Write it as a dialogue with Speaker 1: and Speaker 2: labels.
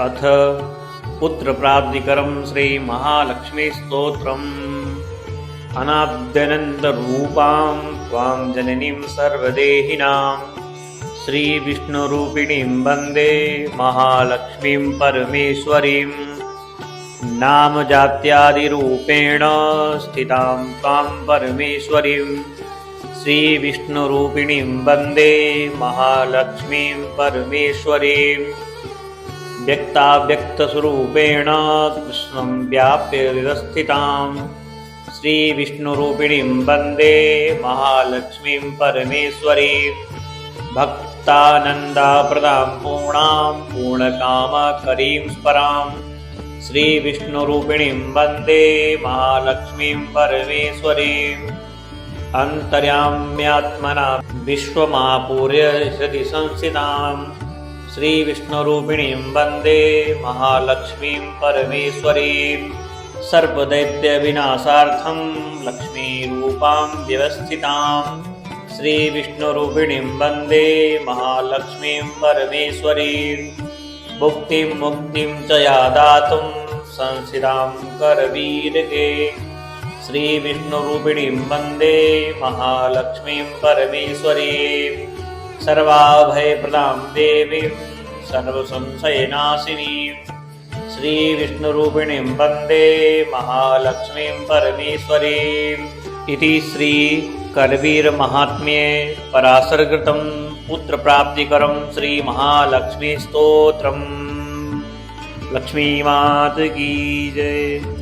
Speaker 1: अथ पुत्रप्राप्तिकरं श्रीमहालक्ष्मीस्तोत्रम्। अनाद्यनन्तरूपां त्वां जननीं सर्वदेहिनां श्रीविष्णुरूपिणीं वन्दे महालक्ष्मीं परमेश्वरीं। नामजात्यादिरूपेण स्थितां त्वां परमेश्वरीं श्रीविष्णुरूपिणीं वन्दे महालक्ष्मीं परमेश्वरीं। व्यक्ताव्यक्तस्वरूपेण कृष्णं व्याप्य हृदयस्थितां श्रीविष्णुरूपिणीं वन्दे महालक्ष्मीं परमेश्वरीं। भक्तानन्दाप्रदां पूर्णां पूर्णकामकरीं स्परां श्रीविष्णुरूपिणीं वन्दे महालक्ष्मीं परमेश्वरीं। अन्तर्याम्यात्मना विश्वमापूर्य हृदि संस्थितां श्रीविष्णुरूपिणीं वन्दे महालक्ष्मीं परमेश्वरीं। सर्वदैत्यविनाशार्थं लक्ष्मीरूपां व्यवस्थितां श्रीविष्णुरूपिणीं वन्दे महालक्ष्मीं परमेश्वरीं। भुक्तिं मुक्तिं च या दातुं संस्थितां करवीरगे श्रीविष्णुरूपिणीं वन्दे महालक्ष्मीं परमेश्वरीं। सर्वाभयप्रदां देवीं सर्वसंशयनाशिनीं श्रीविष्णुरूपिणीं वन्दे महालक्ष्मीं परमेश्वरीम्। इति श्रीकरवीरमाहात्म्ये पराशरकृतं पुत्रप्राप्तिकरं श्रीमहालक्ष्मीस्तोत्रम्। लक्ष्मीमाता की जय।